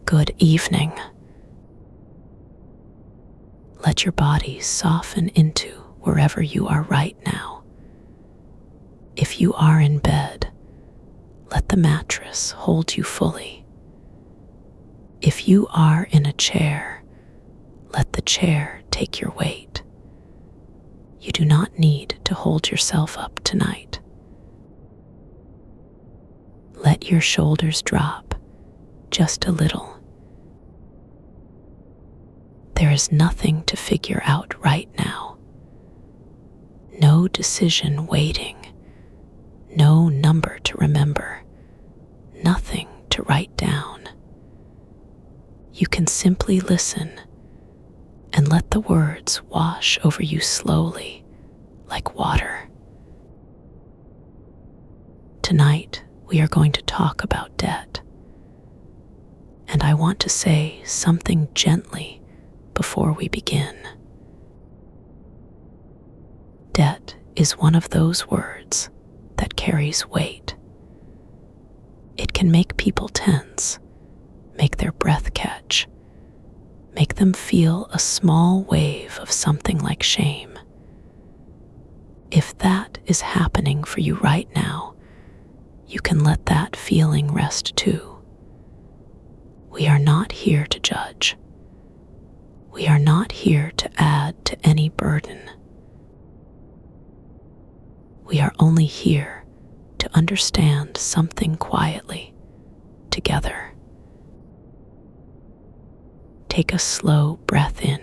Good evening. Let your body soften into wherever you are right now. If you are in bed, let the mattress hold you fully. If you are in a chair, let the chair take your weight. You do not need to hold yourself up tonight. Let your shoulders drop just a little. There is nothing to figure out right now. No decision waiting. No number to remember. Nothing to write down. You can simply listen and let the words wash over you slowly, like water. Tonight, we are going to talk about debt. And I want to say something gently before we begin. Debt is one of those words that carries weight. It can make people tense, make their breath catch, make them feel a small wave of something like shame. If that is happening for you right now, you can let that feeling rest too. We are not here to judge. We are not here to add to any burden. We are only here to understand something quietly, together. Take a slow breath in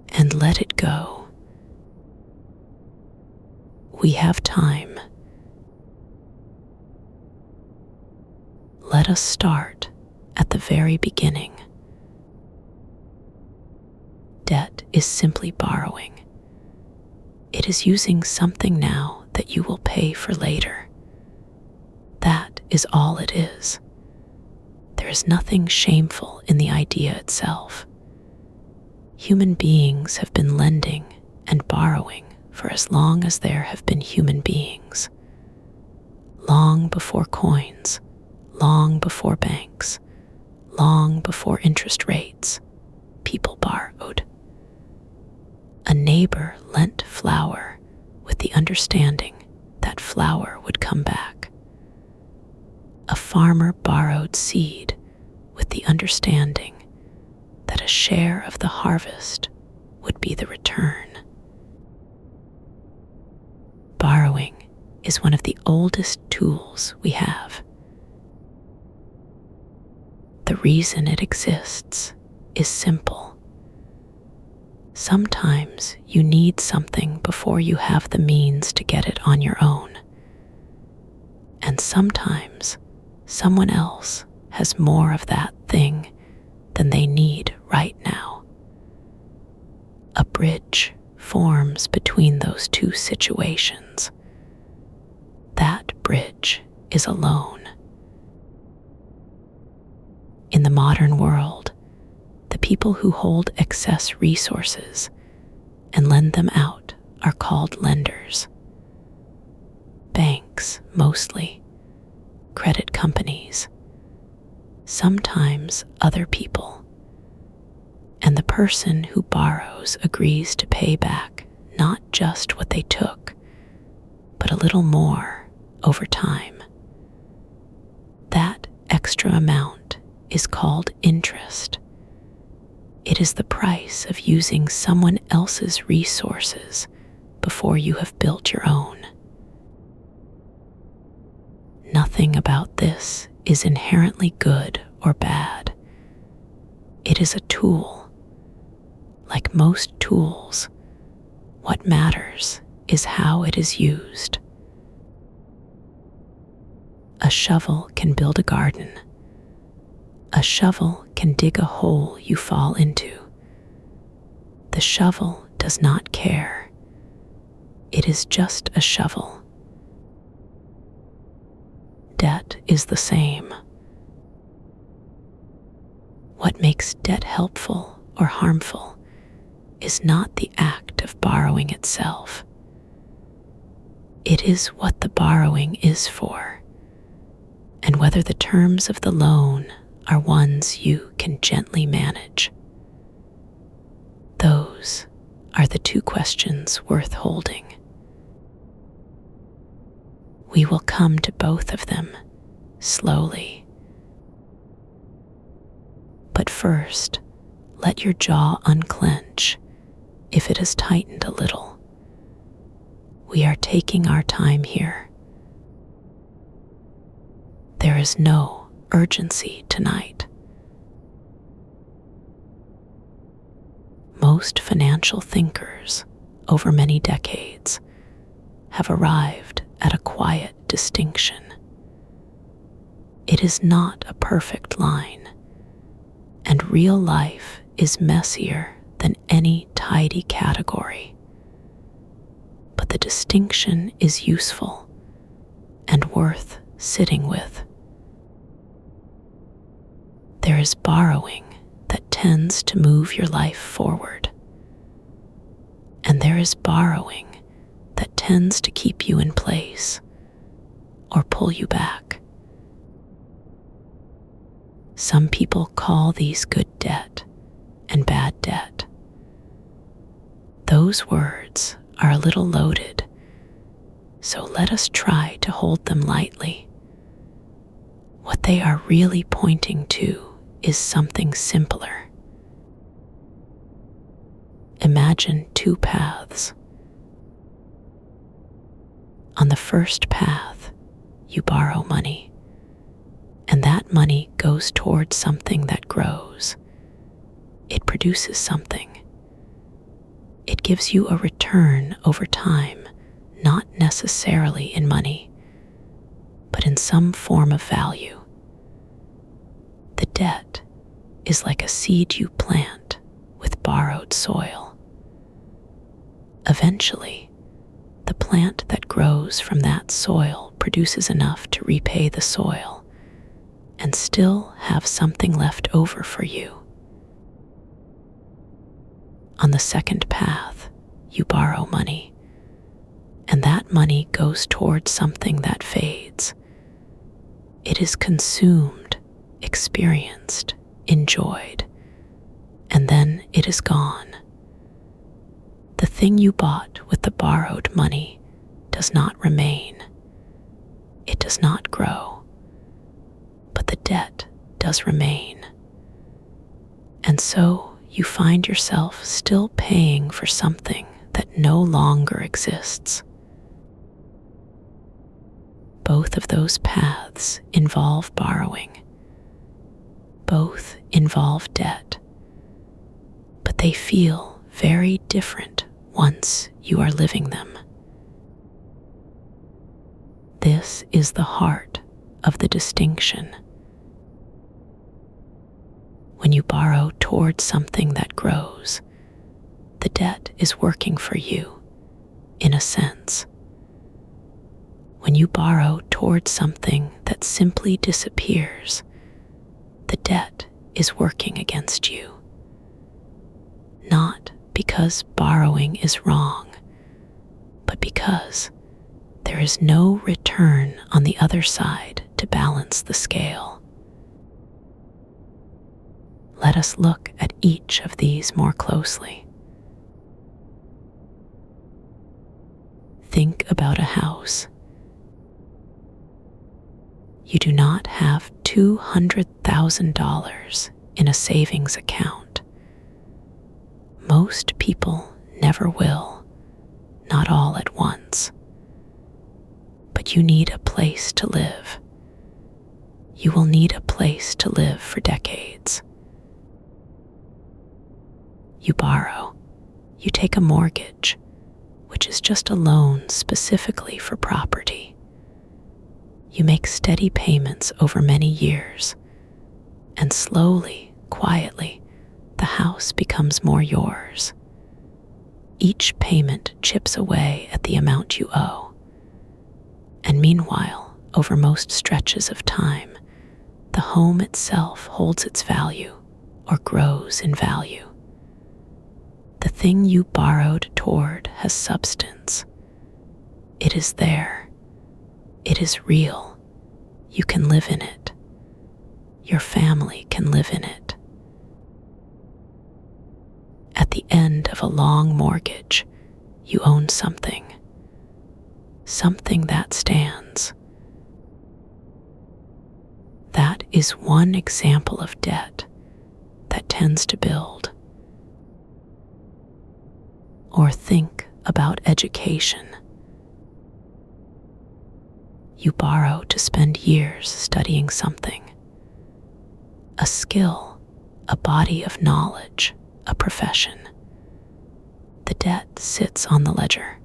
and let it go. We have time. Let us start at the very beginning. Debt is simply borrowing. It is using something now that you will pay for later. That is all it is. There is nothing shameful in the idea itself. Human beings have been lending and borrowing for as long as there have been human beings. Long before coins, long before banks, long before interest rates, people borrowed. A neighbor lent flour with the understanding that flour would come back. A farmer borrowed seed with the understanding that a share of the harvest would be the return. Borrowing is one of the oldest tools we have. The reason it exists is simple. Sometimes you need something before you have the means to get it on your own. And sometimes someone else has more of that thing than they need right now. A bridge forms between those two situations. That bridge is a loan. In the modern world, the people who hold excess resources and lend them out are called lenders. Banks, mostly, credit companies, sometimes other people. And the person who borrows agrees to pay back not just what they took, but a little more over time. That extra amount is called interest. It is the price of using someone else's resources before you have built your own. Nothing about this is inherently good or bad. It is a tool. Like most tools, what matters is how it is used. A shovel can build a garden. A shovel can dig a hole you fall into. The shovel does not care. It is just a shovel. Debt is the same. What makes debt helpful or harmful is not the act of borrowing itself. It is what the borrowing is for. and whether the terms of the loan are ones you can gently manage. Those are the two questions worth holding. We will come to both of them slowly. But first, let your jaw unclench if it has tightened a little. We are taking our time here. There is no urgency tonight. Most financial thinkers over many decades have arrived at a quiet distinction. It is not a perfect line, and real life is messier than any tidy category. But the distinction is useful and worth sitting with. There is borrowing that tends to move your life forward, and there is borrowing that tends to keep you in place or pull you back. Some people call these good debt and bad debt. Those words are a little loaded, so let us try to hold them lightly. What they are really pointing to is something simpler. Imagine two paths. On the first path, you borrow money, and that money goes towards something that grows. It produces something. It gives you a return over time, not necessarily in money, but in some form of value. The debt is like a seed you plant with borrowed soil. Eventually, the plant that grows from that soil produces enough to repay the soil and still have something left over for you. On the second path, you borrow money, and that money goes towards something that fades. It is consumed, experienced, enjoyed, and then it is gone. The thing you bought with the borrowed money does not remain. It does not grow, but the debt does remain. And so you find yourself still paying for something that no longer exists. Both of those paths involve borrowing. Both involve debt, but they feel very different once you are living them. This is the heart of the distinction. When you borrow towards something that grows, the debt is working for you, in a sense. When you borrow towards something that simply disappears, the debt is working against you. Not because borrowing is wrong, but because there is no return on the other side to balance the scale. Let us look at each of these more closely. Think about a house. You do not have $200,000 in a savings account. Most people never will, not all at once. But you need a place to live. You will need a place to live for decades. You borrow. You take a mortgage, which is just a loan specifically for property. You make steady payments over many years, and slowly, quietly, the house becomes more yours. Each payment chips away at the amount you owe. And meanwhile, over most stretches of time, the home itself holds its value or grows in value. The thing you borrowed toward has substance. It is there. It is real. you can live in it. Your family can live in it. At the end of a long mortgage, you own something. Something that stands. That is one example of debt that tends to build. Or think about education. You borrow to spend years studying something. A skill, a body of knowledge, a profession. The debt sits on the ledger.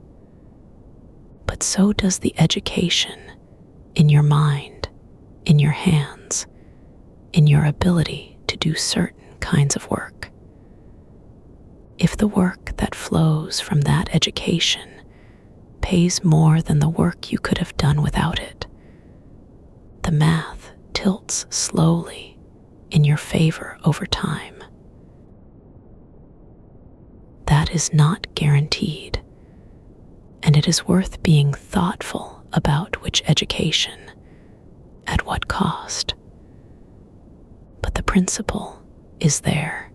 But so does the education in your mind, in your hands, in your ability to do certain kinds of work. If the work that flows from that education pays more than the work you could have done without it, the math tilts slowly in your favor over time. That is not guaranteed, and it is worth being thoughtful about which education, at what cost. But the principle is there.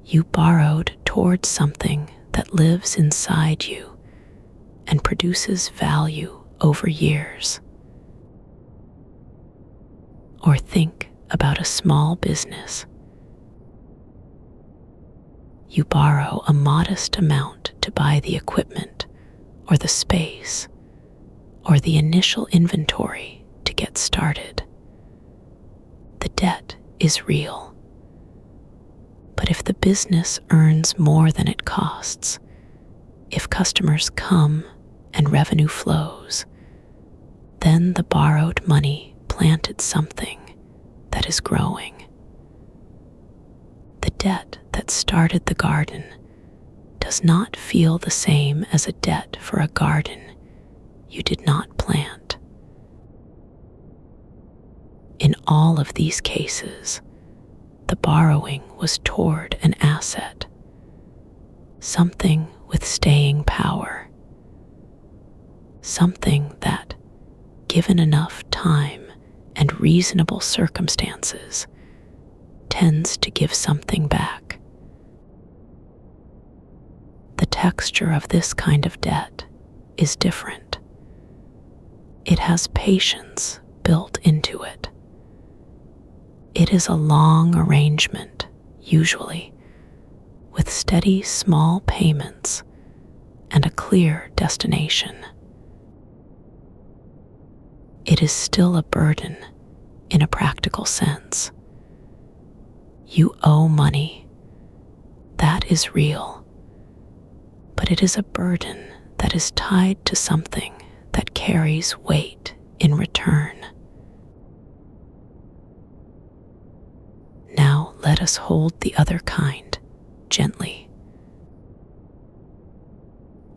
You borrowed towards something that lives inside you and produces value over years. Or think about a small business. You borrow a modest amount to buy the equipment or the space or the initial inventory to get started. The debt is real. But if the business earns more than it costs, if customers come and revenue flows, then the borrowed money planted something that is growing. The debt that started the garden does not feel the same as a debt for a garden you did not plant. In all of these cases, the borrowing was toward an asset, something with staying power, something that, given enough time and reasonable circumstances, tends to give something back. The texture of this kind of debt is different. It has patience built into it. It is a long arrangement, usually, with steady small payments and a clear destination. It is still a burden in a practical sense. You owe money. That is real. But it is a burden that is tied to something that carries weight in return. Now let us hold the other kind gently.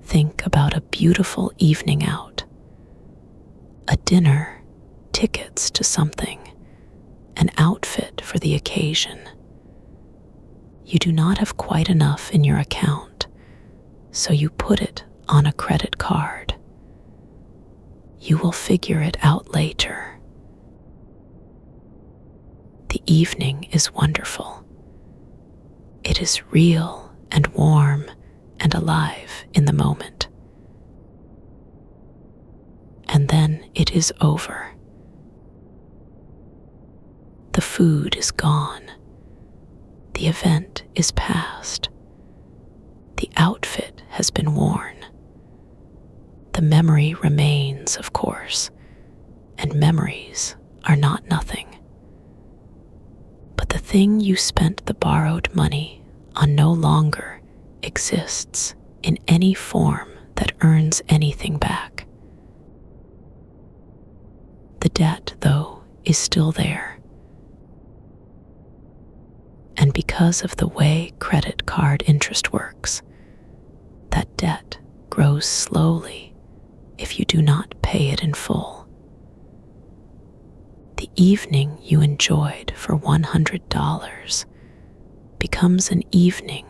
Think about a beautiful evening out, a dinner, tickets to something, an outfit for the occasion. You do not have quite enough in your account, so you put it on a credit card. You will figure it out later. The evening is wonderful. It is real and warm and alive in the moment. And then it is over. The food is gone. The event is past. The outfit has been worn. The memory remains, of course, and memories are not nothing. But the thing you spent the borrowed money on no longer exists in any form that earns anything back. The debt, though, is still there. And because of the way credit card interest works, that debt grows slowly if you do not pay it in full. The evening you enjoyed for $100 becomes an evening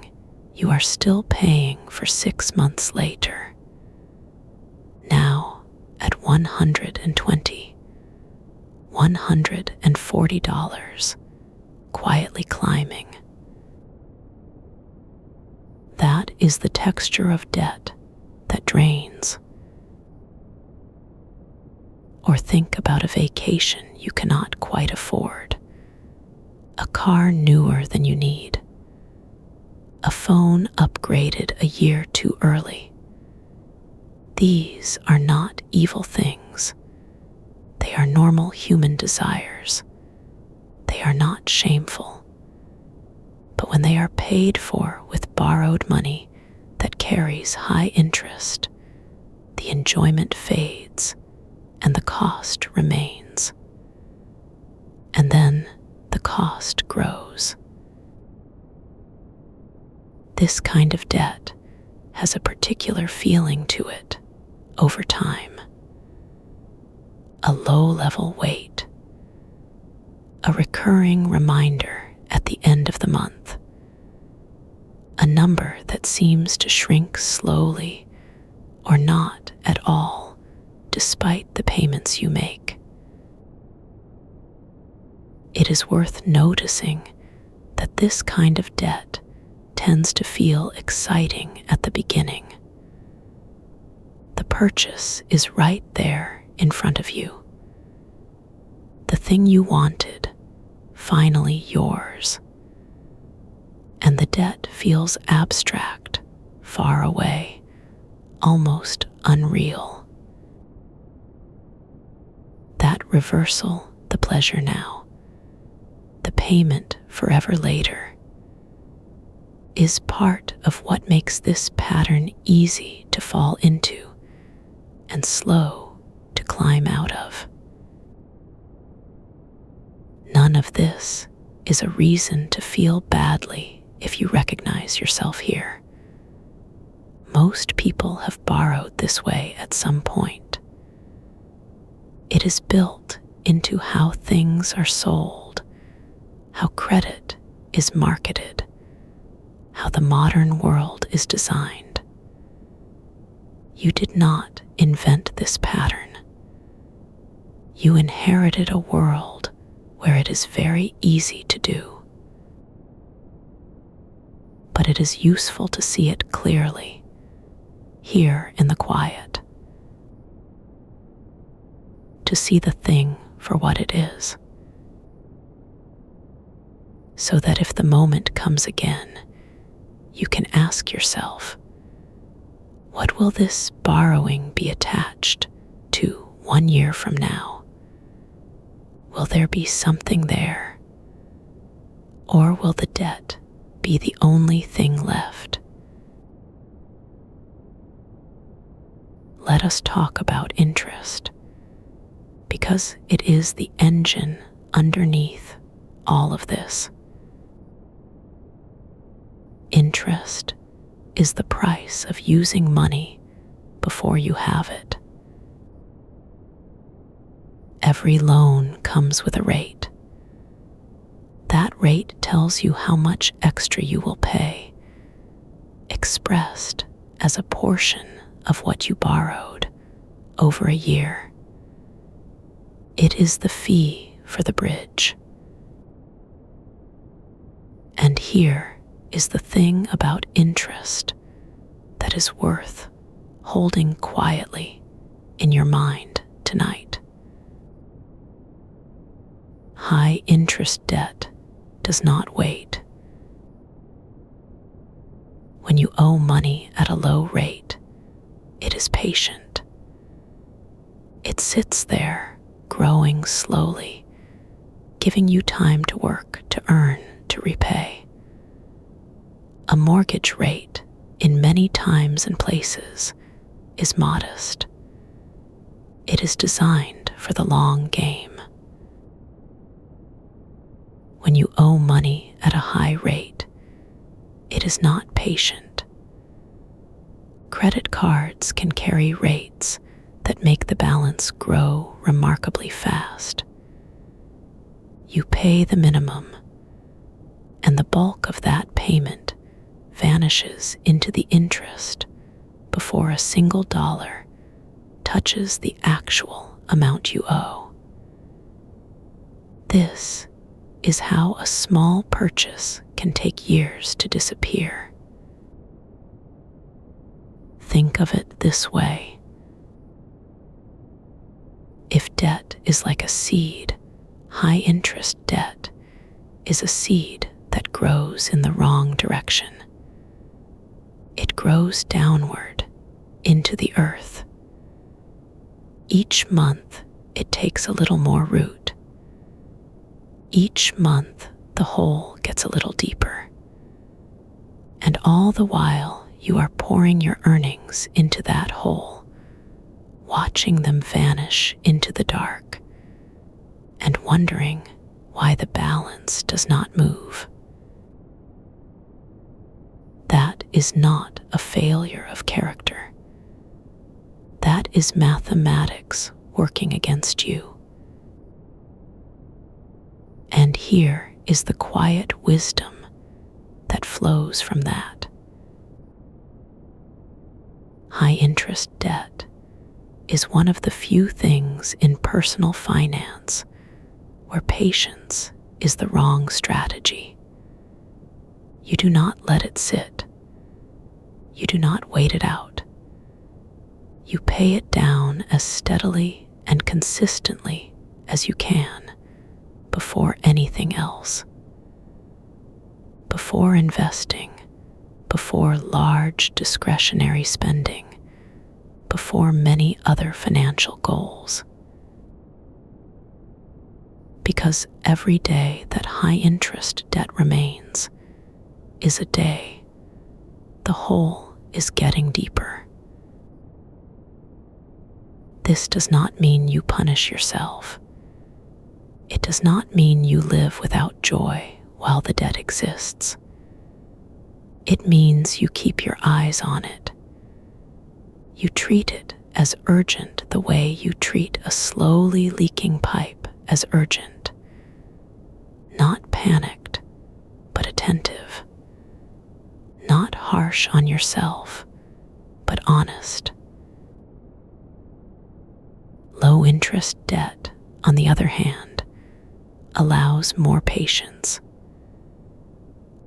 you are still paying for 6 months later. Now, at 120, $140 quietly climbing. That is the texture of debt that drains. Or think about a vacation you cannot quite afford, a car newer than you need, a phone upgraded a year too early. These are not evil things. They are normal human desires. They are not shameful. But when they are paid for with borrowed money that carries high interest, the enjoyment fades and the cost remains. And then the cost grows. This kind of debt has a particular feeling to it over time. A low-level weight, a recurring reminder at the end of the month, a number that seems to shrink slowly or not at all despite the payments you make. It is worth noticing that this kind of debt tends to feel exciting at the beginning. The purchase is right there in front of you. The thing you wanted, finally yours. And the debt feels abstract, far away, almost unreal. That reversal, the pleasure now, the payment forever later, is part of what makes this pattern easy to fall into and slow to climb out of. None of this is a reason to feel badly if you recognize yourself here. Most people have borrowed this way at some point. It is built into how things are sold, how credit is marketed, how the modern world is designed. You did not invent this pattern. You inherited a world where it is very easy to do. But it is useful to see it clearly, here in the quiet. To see the thing for what it is. So that if the moment comes again, you can ask yourself, what will this borrowing be attached to 1 year from now? Will there be something there? Or will the debt be the only thing left? Let us talk about interest, because it is the engine underneath all of this. Interest is the price of using money before you have it. Every loan comes with a rate. That rate tells you how much extra you will pay, expressed as a portion of what you borrowed over a year. It is the fee for the bridge. And here is the thing about interest that is worth holding quietly in your mind tonight. High interest debt does not wait. When you owe money at a low rate, it is patient. It sits there, growing slowly, giving you time to work, to earn, to repay. A mortgage rate, in many times and places, is modest. It is designed for the long game. When you owe money at a high rate, it is not patient. Credit cards can carry rates that make the balance grow remarkably fast. You pay the minimum, and the bulk of that payment vanishes into the interest before a single dollar touches the actual amount you owe. This is how a small purchase can take years to disappear. Think of it this way. If debt is like a seed, high-interest debt is a seed that grows in the wrong direction. It grows downward into the earth. Each month, it takes a little more root. Each month, the hole gets a little deeper. And all the while, you are pouring your earnings into that hole, watching them vanish into the dark, and wondering why the balance does not move. That is not a failure of character. That is mathematics working against you. And here is the quiet wisdom that flows from that. High-interest debt is one of the few things in personal finance where patience is the wrong strategy. You do not let it sit. You do not wait it out. You pay it down as steadily and consistently as you can before anything else. Before investing, before large discretionary spending, before many other financial goals. Because every day that high-interest debt remains is a day the hole is getting deeper. This does not mean you punish yourself. It does not mean you live without joy while the debt exists. It means you keep your eyes on it. You treat it as urgent the way you treat a slowly leaking pipe as urgent. Not panicked, but attentive. Not harsh on yourself, but honest. Low-interest debt, on the other hand, allows more patience.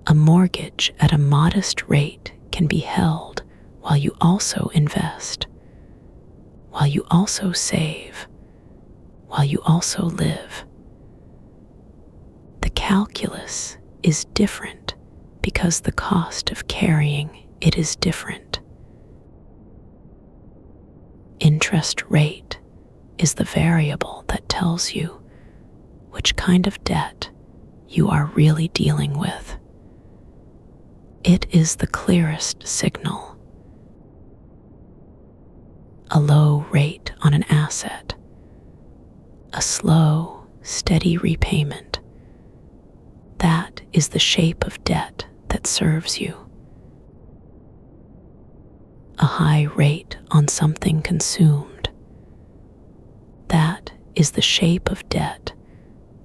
A mortgage at a modest rate can be held while you also invest, while you also save, while you also live. The calculus is different because the cost of carrying it is different. Interest rate is the variable that tells you which kind of debt you are really dealing with. It is the clearest signal. A low rate on an asset, a slow, steady repayment. That is the shape of debt that serves you. A high rate on something consumed. That is the shape of debt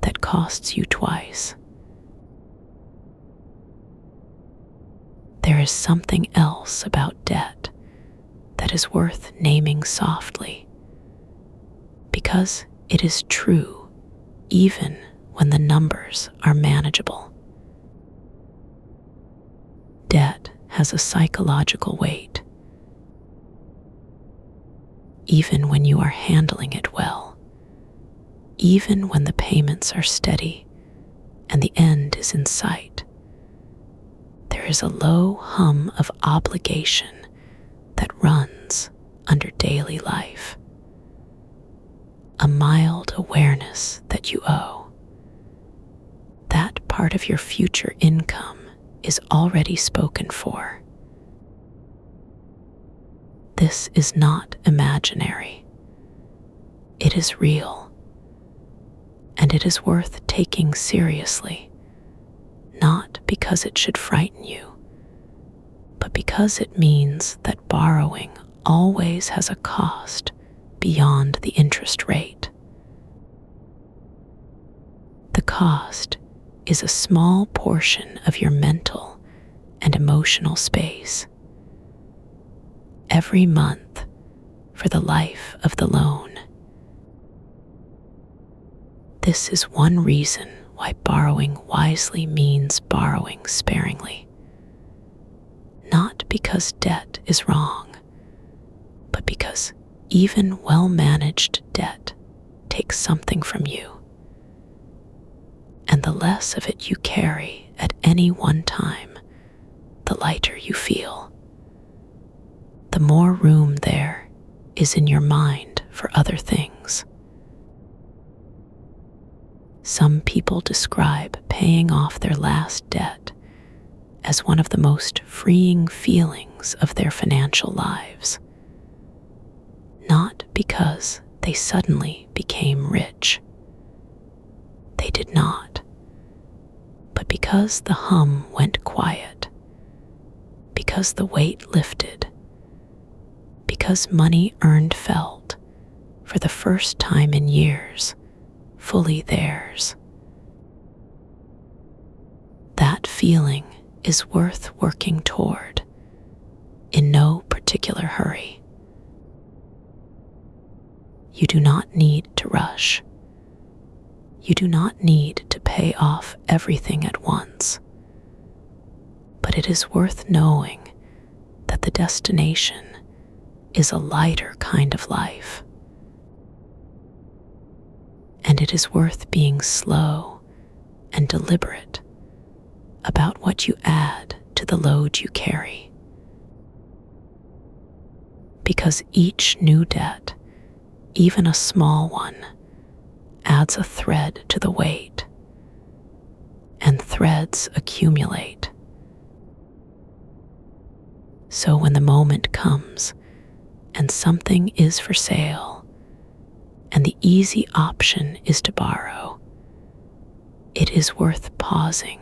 that costs you twice. There is something else about debt that is worth naming softly, because it is true even when the numbers are manageable. Debt has a psychological weight. Even when you are handling it well, even when the payments are steady and the end is in sight, there is a low hum of obligation that runs under daily life. A mild awareness that you owe. That part of your future income is already spoken for. This is not imaginary. It is real. And it is worth taking seriously, not because it should frighten you, but because it means that borrowing always has a cost beyond the interest rate. The cost is a small portion of your mental and emotional space. Every month for the life of the loan. This is one reason why borrowing wisely means borrowing sparingly. Not because debt is wrong, but because even well-managed debt takes something from you. And the less of it you carry at any one time, the lighter you feel. The more room there is in your mind for other things. Some people describe paying off their last debt as one of the most freeing feelings of their financial lives. Not because they suddenly became rich. They did not. But because the hum went quiet, because the weight lifted, because money earned felt, for the first time in years, fully theirs. That feeling is worth working toward, in no particular hurry. You do not need to rush. You do not need to pay off everything at once. But it is worth knowing that the destination is a lighter kind of life. And it is worth being slow and deliberate about what you add to the load you carry. Because each new debt, even a small one, adds a thread to the weight, and threads accumulate. So when the moment comes and something is for sale, and the easy option is to borrow, it is worth pausing,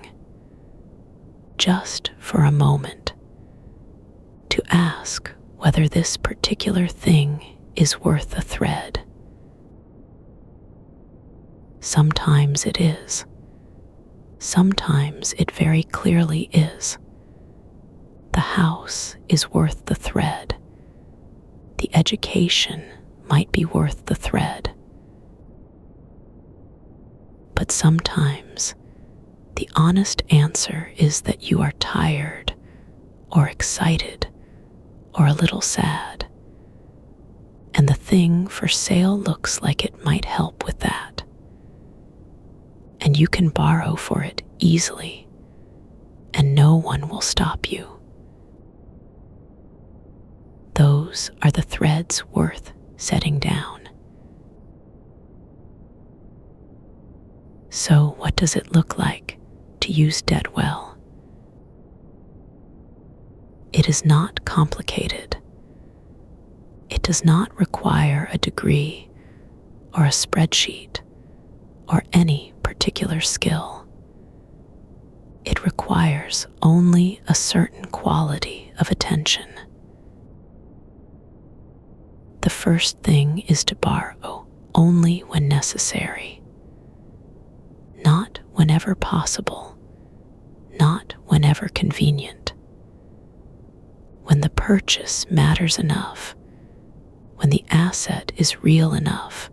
just for a moment, to ask whether this particular thing is worth a thread. Sometimes it is. Sometimes it very clearly is. The house is worth the thread. The education might be worth the thread. But sometimes the honest answer is that you are tired or excited or a little sad, and the thing for sale looks like it might help with that. And you can borrow for it easily, and no one will stop you. Those are the threads worth setting down. So what does it look like to use debt well? It is not complicated. It does not require a degree or a spreadsheet or any particular skill. It requires only a certain quality of attention. The first thing is to borrow only when necessary, not whenever possible, not whenever convenient. When the purchase matters enough, when the asset is real enough,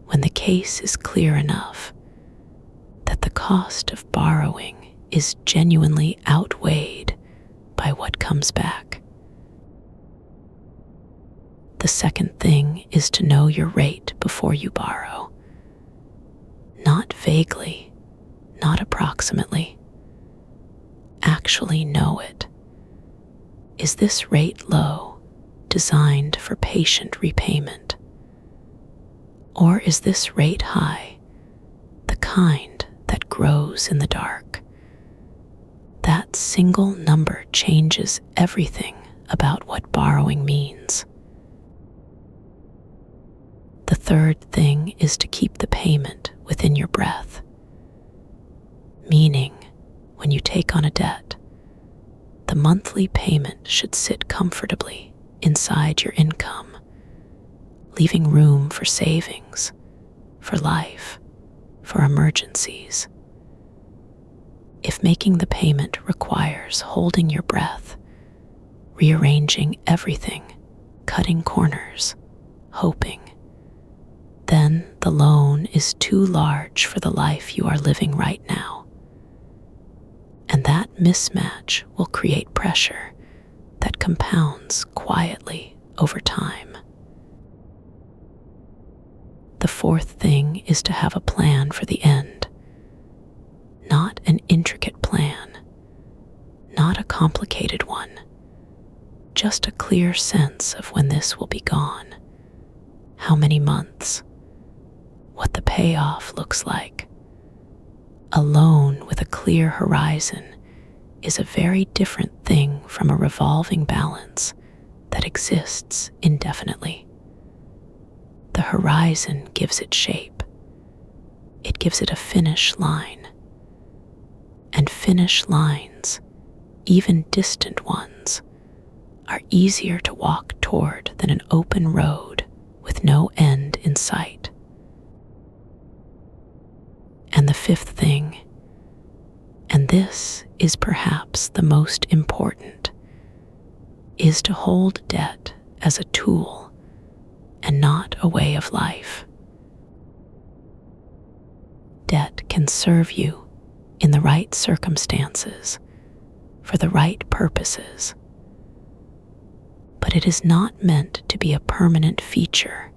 when the case is clear enough that the cost of borrowing is genuinely outweighed by what comes back. The second thing is to know your rate before you borrow. Not vaguely, not approximately. Actually know it. Is this rate low, designed for patient repayment? Or is this rate high, the kind that grows in the dark? That single number changes everything about what borrowing means. The third thing is to keep the payment within your breath. Meaning, when you take on a debt, the monthly payment should sit comfortably inside your income, leaving room for savings, for life, for emergencies. If making the payment requires holding your breath, rearranging everything, cutting corners, hoping, then the loan is too large for the life you are living right now. And that mismatch will create pressure that compounds quietly over time. The fourth thing is to have a plan for the end. Not an intricate plan, not a complicated one, just a clear sense of when this will be gone, how many months, what the payoff looks like. A loan with a clear horizon is a very different thing from a revolving balance that exists indefinitely. The horizon gives it shape. It gives it a finish line. And finish lines, even distant ones, are easier to walk toward than an open road with no end in sight. And the fifth thing, and this is perhaps the most important, is to hold debt as a tool and not a way of life. Debt can serve you in the right circumstances, for the right purposes. But it is not meant to be a permanent feature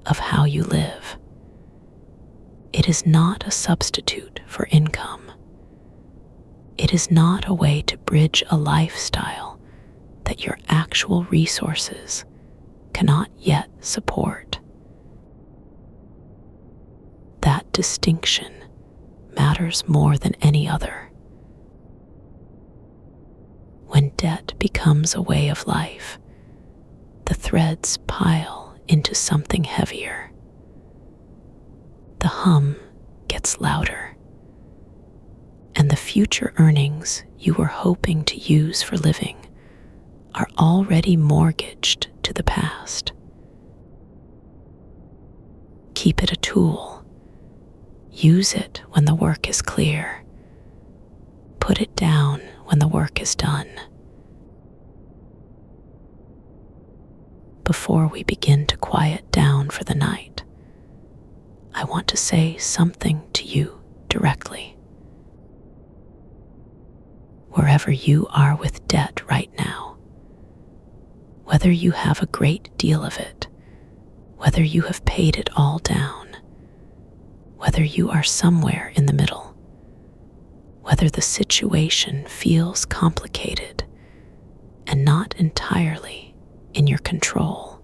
of how you live. It is not a substitute for income. It is not a way to bridge a lifestyle that your actual resources cannot yet support. That distinction matters more than any other. When debt becomes a way of life, the threads pile into something heavier. The hum gets louder, and the future earnings you were hoping to use for living are already mortgaged to the past. Keep it a tool. Use it when the work is clear. Put it down when the work is done. Before we begin to quiet down for the night, I want to say something to you directly. Wherever you are with debt right now, whether you have a great deal of it, whether you have paid it all down, whether you are somewhere in the middle, whether the situation feels complicated and not entirely in your control,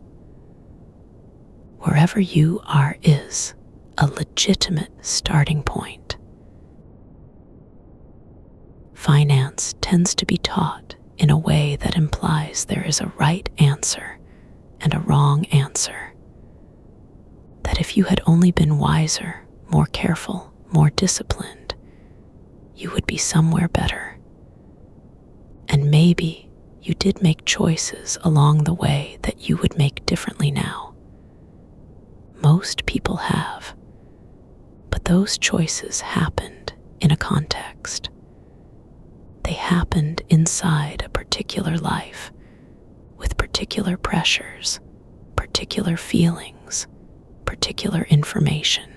wherever you are is a legitimate starting point. Finance tends to be taught in a way that implies there is a right answer and a wrong answer. That if you had only been wiser, more careful, more disciplined, you would be somewhere better. And maybe you did make choices along the way that you would make differently now. Most people have, but those choices happened in a context. They happened inside a particular life, with particular pressures, particular feelings, particular information.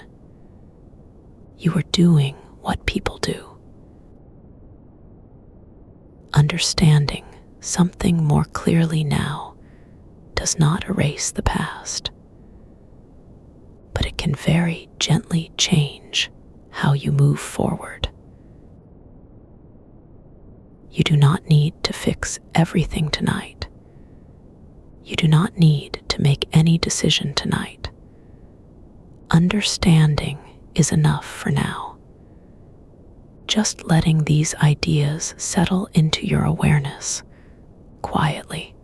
You are doing what people do. Understanding something more clearly now does not erase the past, but it can very gently change how you move forward. You do not need to fix everything tonight. You do not need to make any decision tonight. Understanding is enough for now. Just letting these ideas settle into your awareness quietly,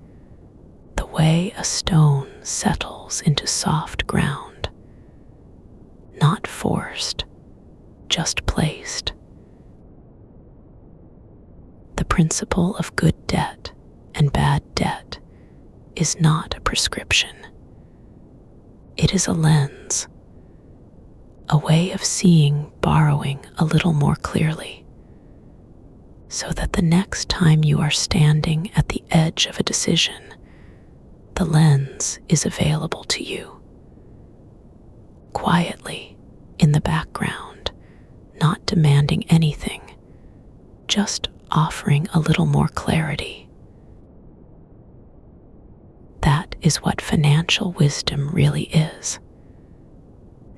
the way a stone settles into soft ground, not forced, just placed. The principle of good debt and bad debt is not a prescription. It is a lens, a way of seeing borrowing a little more clearly, so that the next time you are standing at the edge of a decision, the lens is available to you. quietly in the background, not demanding anything, just offering a little more clarity. That is what financial wisdom really is.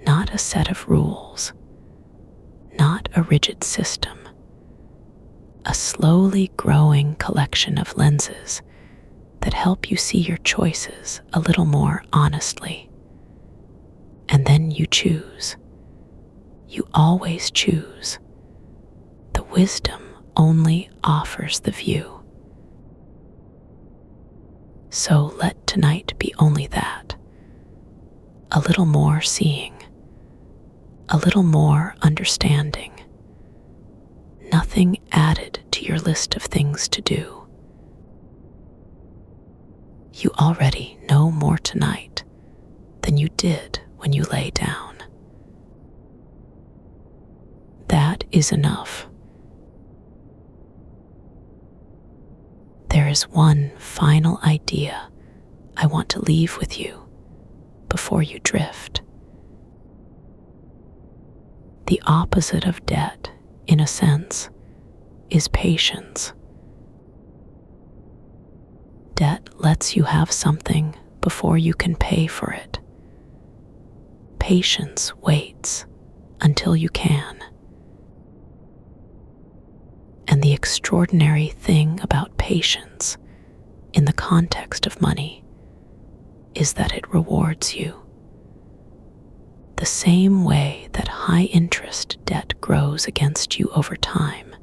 Not a set of rules, not a rigid system, a slowly growing collection of lenses that help you see your choices a little more honestly. And then you choose. You always choose. The wisdom only offers the view. So let tonight be only that. A little more seeing, a little more understanding. Nothing added to your list of things to do. You already know more tonight than you did when you lay down. That is enough. There is one final idea I want to leave with you before you drift. The opposite of debt, in a sense, is patience. Debt lets you have something before you can pay for it. Patience waits until you can. And the extraordinary thing about patience in the context of money is that it rewards you. The same way that high-interest debt grows against you over time,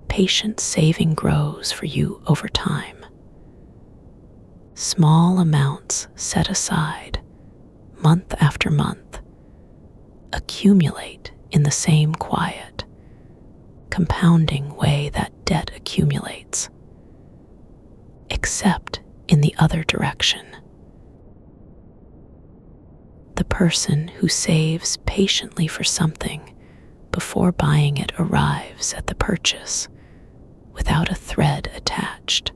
patient saving grows for you over time. Small amounts set aside, month after month, accumulate in the same quiet, compounding way that debt accumulates, except in the other direction. The person who saves patiently for something before buying it arrives at the purchase without a thread attached.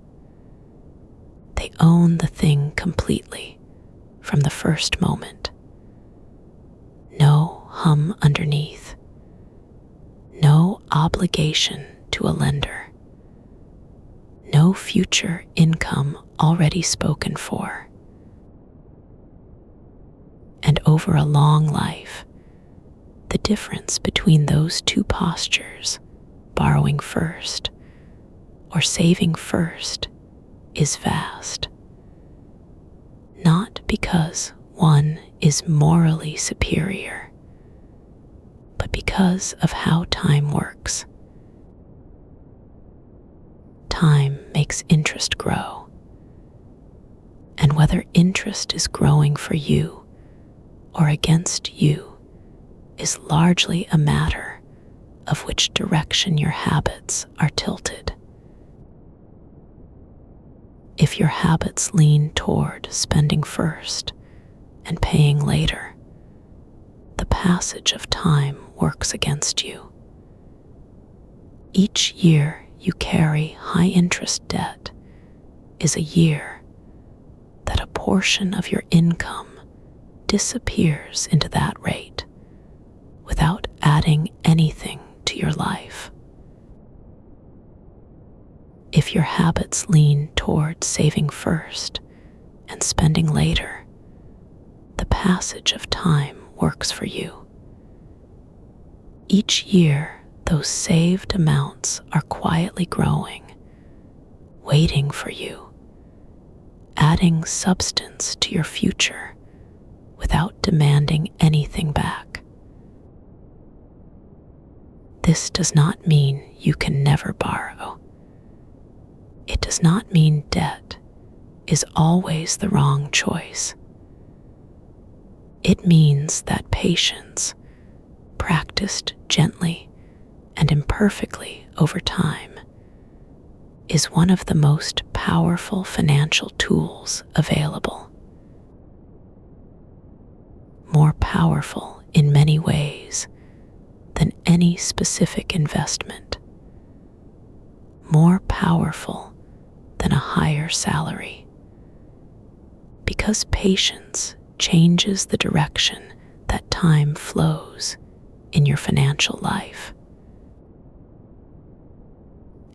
They own the thing completely from the first moment. No hum underneath. No obligation to a lender. No future income already spoken for. And over a long life, the difference between those two postures, borrowing first or saving first, is vast. Not because one is morally superior, but because of how time works. Time makes interest grow. And whether interest is growing for you or against you is largely a matter of which direction your habits are tilted. If your habits lean toward spending first and paying later, the passage of time works against you. Each year you carry high-interest debt is a year that a portion of your income disappears into that rate without adding anything to your life. If your habits lean toward saving first and spending later, the passage of time works for you. Each year, those saved amounts are quietly growing, waiting for you, adding substance to your future without demanding anything back. This does not mean you can never borrow. It does not mean debt is always the wrong choice. It means that patience, practiced gently and imperfectly over time, is one of the most powerful financial tools available. More powerful in many ways than any specific investment. More powerful than a higher salary. Because patience changes the direction that time flows in your financial life.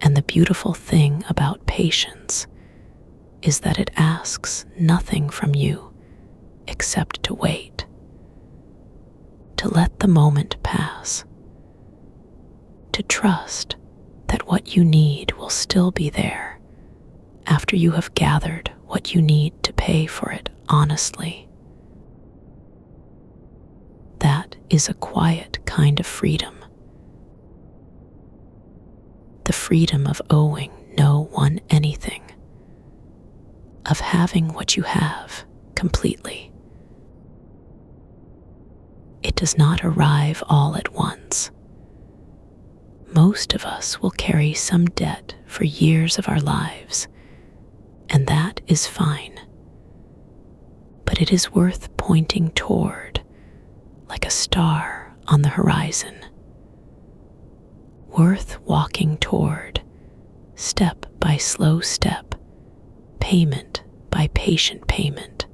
And the beautiful thing about patience is that it asks nothing from you except to wait, to let the moment pass, to trust that what you need will still be there after you have gathered what you need to pay for it honestly. That is a quiet kind of freedom. The freedom of owing no one anything, of having what you have completely. It does not arrive all at once. Most of us will carry some debt for years of our lives, and that is fine. But it is worth pointing toward, like a star on the horizon. Worth walking toward, step by slow step, payment by patient payment,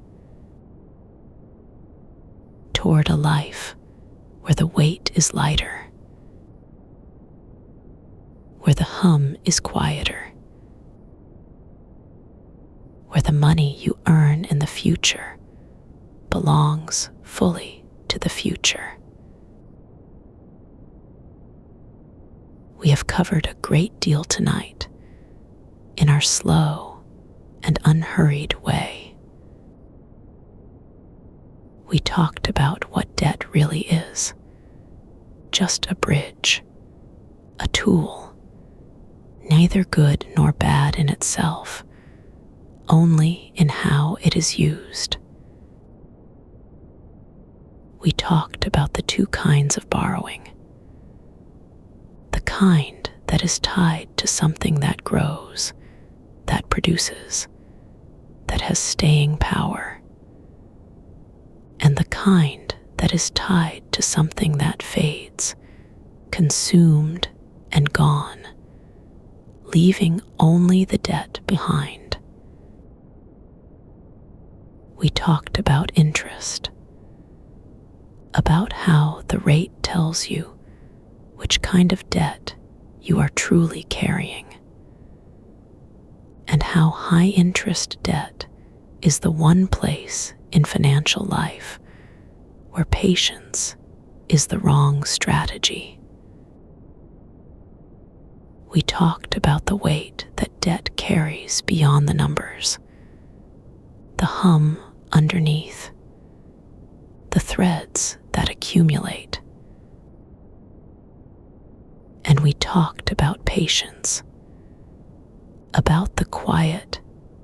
toward a life where the weight is lighter, where the hum is quieter, where the money you earn in the future belongs fully to the future. We have covered a great deal tonight in our slow and unhurried way. We talked about what debt really is, just a bridge, a tool, neither good nor bad in itself, only in how it is used. We talked about the two kinds of borrowing. The kind that is tied to something that grows, that produces, that has staying power, and the kind that is tied to something that fades, consumed and gone, leaving only the debt behind. We talked about interest, about how the rate tells you which kind of debt you are truly carrying, and how high interest debt is the one place in financial life where patience is the wrong strategy. We talked about the weight that debt carries beyond the numbers, the hum underneath, the threads that accumulate. And we talked about patience, about the quiet,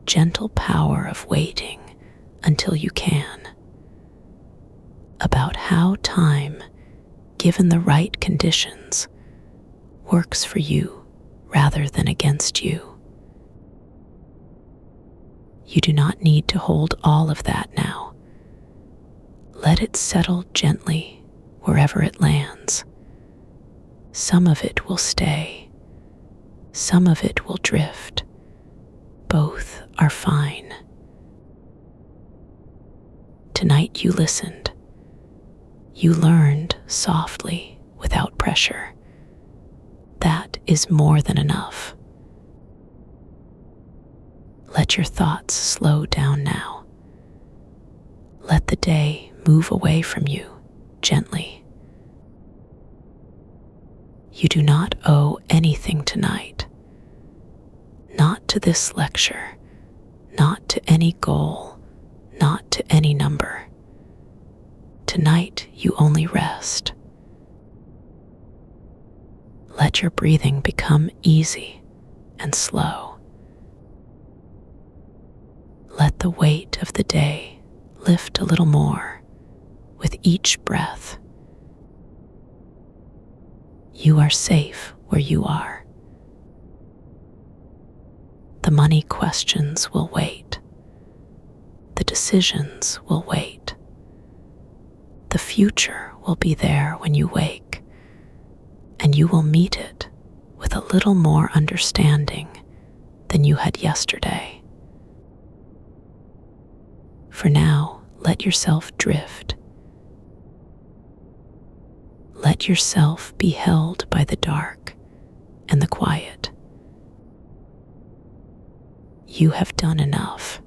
gentle power of waiting until you can, about how time, given the right conditions, works for you rather than against you. You do not need to hold all of that now. Let it settle gently wherever it lands. Some of it will stay, some of it will drift. Both are fine. Tonight you listened. You learned softly without pressure. That is more than enough. Let your thoughts slow down now. Let the day move away from you gently. You do not owe anything tonight. Not to this lecture, not to any goal, not to any number. Tonight you only rest. Let your breathing become easy and slow. Let the weight of the day lift a little more with each breath. You are safe where you are. The money questions will wait. The decisions will wait. The future will be there when you wake, and you will meet it with a little more understanding than you had yesterday. For now, let yourself drift. let yourself be held by the dark and the quiet. You have done enough.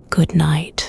Good night.